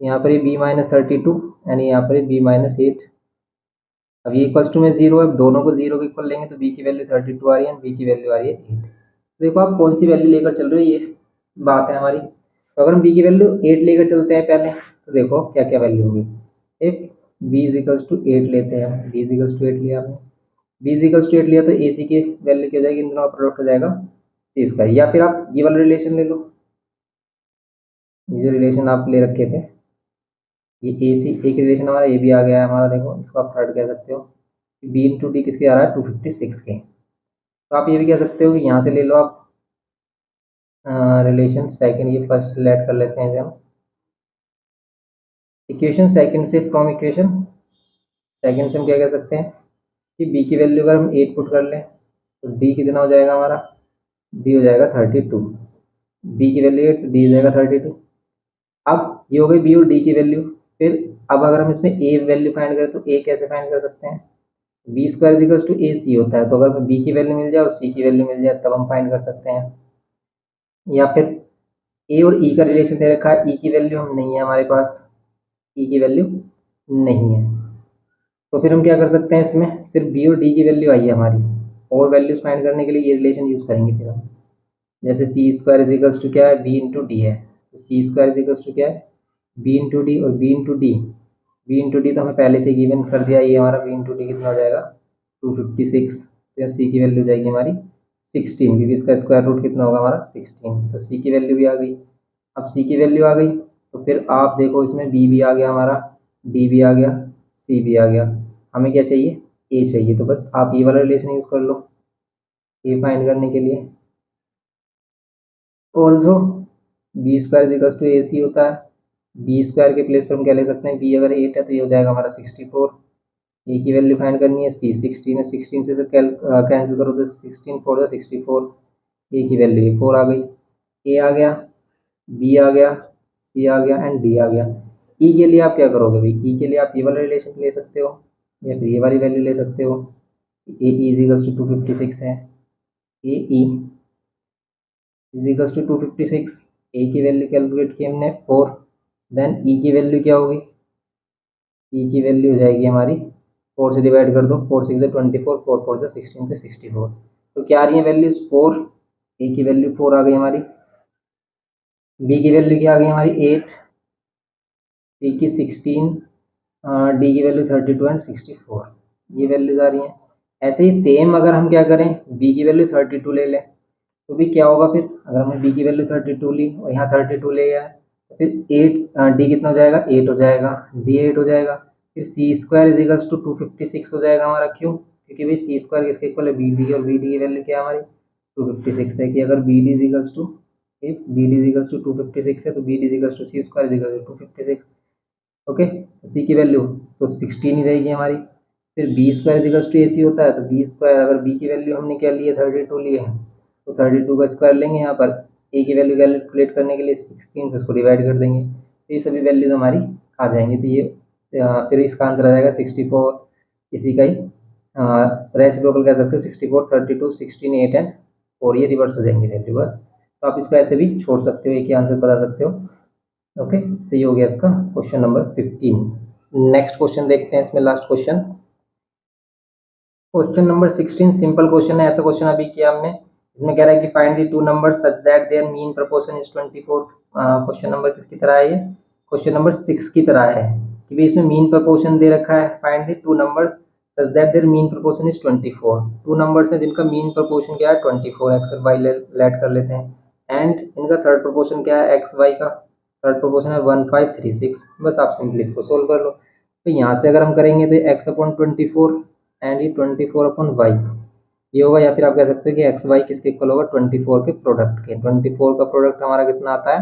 यहाँ पर ये बी माइनस 32 यानी यहाँ पर बी माइनस 8। अब ये इक्वल्स टू में जीरो है, दोनों को जीरो के इक्वल लेंगे तो बी की वैल्यू 32 आ रही है, बी की वैल्यू आ रही है 8। देखो आप कौन सी वैल्यू लेकर चल रहे हो, ये बात है हमारी। तो अगर हम बी की वैल्यू 8 लेकर चलते हैं पहले, तो देखो क्या क्या वैल्यू होगी, इफ बी इजिकल्स टू 8 लेते हैं, बी इजिकल्स टू 8 लिया हमने, बी इजिकल्स टू 8 लिया तो ए सी की वैल्यू क्या हो जाएगी, इन दोनों का प्रोडक्ट हो जाएगा सी स्क्वायर। या फिर आप ये वाला रिलेशन ले लो, ये जो रिलेशन आप ले रखे थे, ये ए सी एक रिलेशन हमारा ये भी आ गया है हमारा, देखो इसको आप थर्ड कह सकते हो, बी इंटू डी किसके आ रहा है 256 के। तो आप ये भी कह सकते हो कि यहाँ से ले लो आप रिलेशन सेकंड, ये फर्स्ट लेट कर लेते हैं इसे हम, इक्वेशन सेकंड से, फ्रॉम इक्वेशन सेकंड से हम क्या कह सकते हैं कि बी की वैल्यू अगर हम 8 पुट कर लें तो डी कितना हो जाएगा हमारा, डी हो जाएगा 32, बी की वैल्यू 8 तो डी हो जाएगा 32। अब ये हो गई बी और डी की वैल्यू। फिर अब अगर हम इसमें ए वैल्यू फाइंड करें तो ए कैसे फाइंड कर सकते हैं, B square equals to A C होता है, तो अगर बी की वैल्यू मिल जाए और सी की वैल्यू मिल जाए तब हम फाइंड कर सकते हैं। या फिर ए और ई का रिलेशन दे रखा है, ई की वैल्यू हम नहीं है हमारे पास, ई की वैल्यू नहीं है, तो फिर हम क्या कर सकते हैं, इसमें सिर्फ बी और डी की वैल्यू आई है हमारी, और वैल्यूज फाइंड करने के लिए ये रिलेशन यूज करेंगे फिर हम। जैसे सी स्क्वायर इजिकल्स टू क्या है, बी इंटू डी है, तो सी स्क्वायर इजिकल्स टू क्या है, बी इंटू डी और B into D. B into D तो हमें पहले से गिवन कर दिया, ये हमारा बी इंटू डी कितना हो जाएगा 256। तो सी की वैल्यू हो जाएगी हमारी 16, क्योंकि इसका स्क्वायर रूट कितना होगा हमारा 16। तो सी की वैल्यू भी आ गई। अब सी की वैल्यू आ गई तो फिर आप देखो इसमें बी भी आ गया हमारा, डी भी आ गया, सी भी आ गया। हमें क्या चाहिए, ए चाहिए। तो बस आप ये वाला रिलेशन यूज कर लो ए फाइंड करने के लिए। Also B square equals to A C होता है। बी स्क्वायर के प्लेस पर हम क्या ले सकते हैं, बी अगर 8 है तो ये हो जाएगा हमारा 64। ए की वैल्यू फाइंड करनी है, सी 16 है, 16 से कैंसिल करो तो 16 4 जा 64। ए की वैल्यू 4 आ गई। ए आ गया, बी आ गया, सी आ गया एंड डी आ गया। ई के लिए आप क्या करोगे भाई, ई के लिए आप ये वाला रिलेशन ले सकते हो या फिर ये वाली वैल्यू ले सकते हो। ए इजिकल्स टू 256 है, ए ई इजिकल्स टू 256। ए की वैल्यू कैलकुलेट की हमने 4, देन ई की वैल्यू क्या होगी, ई की वैल्यू हो जाएगी हमारी 4 से डिवाइड कर दो, 4 6 24, 4 4 से 16 से 64। तो क्या आ रही है वैल्यूज 4, ए की वैल्यू 4 आ गई हमारी, बी की वैल्यू क्या आ गई हमारी 8, सी की 16, डी की वैल्यू 32 एंड 64। ये वैल्यूज आ रही हैं। ऐसे ही सेम अगर हम क्या करें, बी की वैल्यू 32 ले लें तो भी क्या होगा फिर, अगर हमने बी की वैल्यू 32 ली और यहाँ 32 ले गया तो फिर 8 डी कितना हो जाएगा 8 हो जाएगा, डी 8 हो जाएगा। फिर सी स्क्वायर इजिकल्स टू 256 हो जाएगा हमारा, क्यों, क्योंकि भाई सी स्क्वायर किसके इक्वल है बी डी, और बी डी की वैल्यू क्या है हमारी 256 है। कि अगर B D equals to, if B D equals to 256 है तो B D equals to C square equals to 256। Okay, C की वैल्यू तो 16 ही रहेगी हमारी। फिर B square equals to A C होता है, तो बी स्क्वायर अगर बी की वैल्यू हमने क्या ली है 32 ली है तो 32 का स्क्वायर लेंगे यहाँ पर, ए की वैल्यू कैलकुलेट करने के लिए 16 से उसको डिवाइड कर देंगे तो ये सभी वैल्यूज हमारी आ जाएंगी। तो ये फिर इसका आंसर आ जाएगा 64। इसी का ही रेसिप्रोकल कह सकते हो 64 32 16 8 एंड 4, ये रिवर्स हो जाएंगी वैल्यू बस। तो आप इसको ऐसे भी छोड़ सकते हो, एक ही आंसर बता सकते हो। ओके, तो ये हो गया इसका क्वेश्चन नंबर 15। नेक्स्ट क्वेश्चन देखते हैं, इसमें last question, question number 16 simple question है। ऐसा क्वेश्चन अभी किया हमने, इसमें कह रहा है कि find the two numbers such that there mean proportion is 24। Question number किसकी तरह है, ये क्वेश्चन नंबर 6 की तरह है कि भाई इसमें मीन प्रोपोर्शन दे रखा है, find the two numbers such that there mean proportion is 24। Two numbers हैं जिनका मीन प्रोपोर्शन क्या है 24, एक्स और वाई लेट कर लेते हैं, एंड इनका थर्ड प्रोपोर्शन क्या है एक्स वाई का, थर्ड प्रोपोर्शन है 1536। बस आप सिंपली इसको सोल्व कर लो। तो यहाँ से अगर हम करेंगे तो एक्स अपॉन 24 एंड ये 24 अपॉन वाई ये होगा, या फिर आप कह सकते हैं कि एक्स वाई किसके इक्वल होगा 24 के प्रोडक्ट के। 24 का प्रोडक्ट हमारा कितना आता है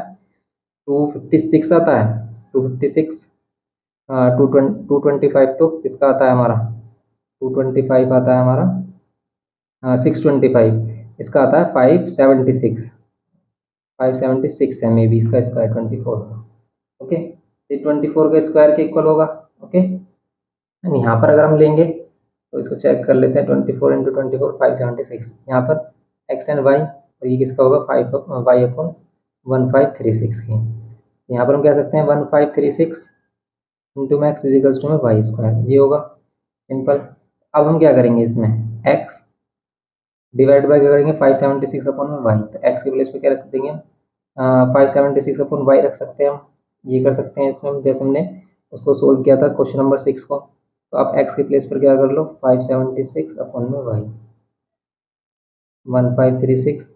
256 आता है, 256 225 तो किसका आता है हमारा 225 आता है हमारा 625, इसका आता है 576, 576 है मे बी इसका स्क्वायर 24 का। ओके, तो 24 का स्क्वायर के इक्वल होगा। ओके, यहाँ पर अगर हम लेंगे तो इसको चेक कर लेते हैं, 24 इंटू 24 576, यहाँ पर एक्स एंड वाई और ये किसका होगा 5 वाई अपॉन 1536 की। यहाँ पर हम कह सकते हैं 1536 इंटू मैक्स इजिकल्स टू में वाई स्क्वायर, ये होगा सिंपल। अब हम क्या करेंगे इसमें एक्स डिवाइड बाय क्या करेंगे 576 अपॉन में वाई, तो एक्स के प्लेस पे क्या रख देंगे 576 अपॉन वाई रख सकते हैं हम, ये कर सकते हैं इसमें जैसे हमने उसको सोल्व किया था क्वेश्चन नंबर 6 को। तो आप एक्स के प्लेस पर क्या कर लो 576 अपॉन में वाई 1536,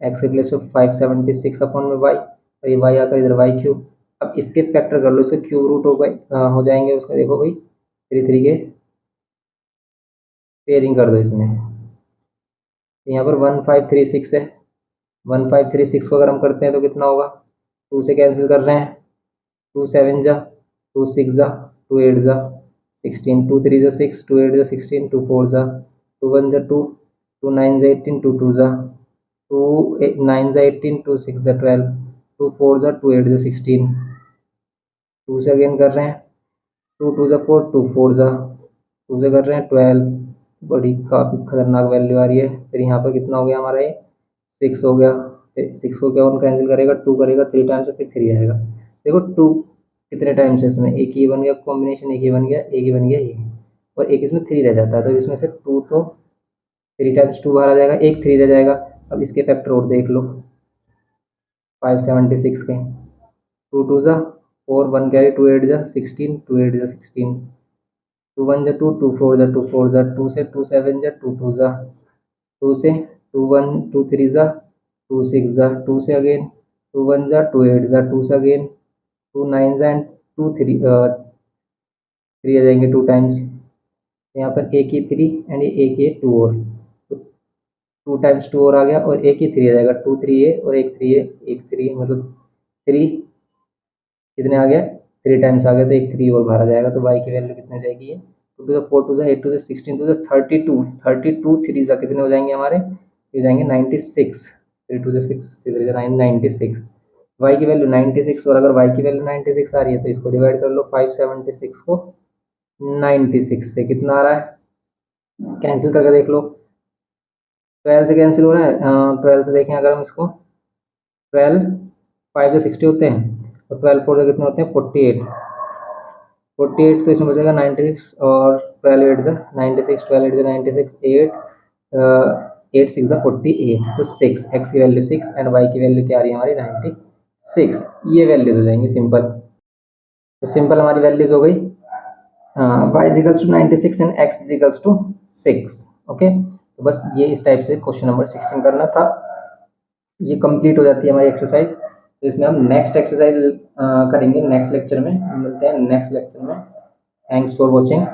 एक्स के प्लेस पर 576 अपॉन में वाई और ये वाई आकर इधर वाई क्यूब। अब इसके फैक्टर कर लो, इसके क्यूब रूट हो गए हो जाएंगे उसका, देखो भाई 3 के पेयरिंग कर दो इसमें। तो यहाँ पर 1536 है, 1536 को अगर हम करते हैं तो कितना होगा, 2 से कैंसिल कर रहे हैं, 2 7 जा, 2 6 जा, 2 8 जा 16, 2 3 जा 6, 2 8 जा 16, 2 4 जा, 2 1 जा 2, 2 9 जा 18, 2 2 जा 2 9 जा 18, 2 6 जा 12, 2 4 जा 2 8 जा 16, 2 से अगेन कर रहे हैं 2 2 जा 4, 2 4 जा 2 से कर रहे हैं 12, बड़ी काफ़ी खतरनाक वैल्यू आ रही है। फिर यहाँ पर कितना हो गया हमारा ये 6 हो गया, फिर 6 को क्या वन कैंसिल करेगा 2 करेगा 3 टाइम्स फिर 3 आएगा। देखो 2 कितने टाइम्स है इसमें, एक ही बन गया कॉम्बिनेशन, एक ही बन गया, एक ही बन गया ये, और एक इसमें 3 रह जाता है, तो इसमें से 2 तो 3 टाइम्स 2 बाहर आ जाएगा, एक 3 रह जाएगा। अब इसके फैक्टर और देख लो 576 के, 2 2 जा 4 1 कैरी 2 8 जा 16 2 8 जा 16 2 1 जा 2 2 4 जा 2 4 जा 2 से 2 7 जा 2 2 जा 2 से 2 1 2 3 जा 2 6 जा 2 से अगेन 2 1 जा 2 8 जा 2 से अगेन 2 9 जा एंड 2 3 3 आ जाएंगे 2 टाइम्स। यहाँ पर एक ही 3 एंड एक ये 2 और, तो 2 टाइम्स 2 और आ गया और एक ही 3 आ जाएगा 2 3 ए और एक 3 ए एक 3 मतलब 3 कितने आ गया 3 टाइम्स आ गया तो एक 3 और बाहर आ जाएगा। तो y की वैल्यू कितने जाएगी ये 2 to the 4 to the 8 to the 16 to the 32 32 3 जा कितने हो जाएंगे हमारे, ये जाएंगे 96 3 टू द 6 3 जा 96 y की वैल्यू 96 और अगर y की वैल्यू 96 आ रही है तो इसको डिवाइड कर लो 576 को 96 से कितना आ रहा है कैंसिल करके देख लो 12 से कैंसिल हो रहा है 12 से देखें अगर हम इसको 12 5 से 60 होते हैं और 12 4 से कितने होते हैं 48 48 तो इसमें बचेगा 96 और 12 8 से 96 12 8 से 96 8 8 6 48 तो 6 x की वैल्यू 6 एंड y की वैल्यू क्या आ रही है हमारी 96 ये वैल्यूज हो जाएंगी सिंपल। तो सिंपल हमारी वैल्यूज हो गई y equals to 96 and x equals to 6 okay. तो बस ये इस टाइप से क्वेश्चन नंबर 16 करना था, ये कंप्लीट हो जाती है हमारी एक्सरसाइज। तो इसमें हम नेक्स्ट एक्सरसाइज करेंगे नेक्स्ट लेक्चर में, मिलते हैं नेक्स्ट लेक्चर में। Thanks for watching.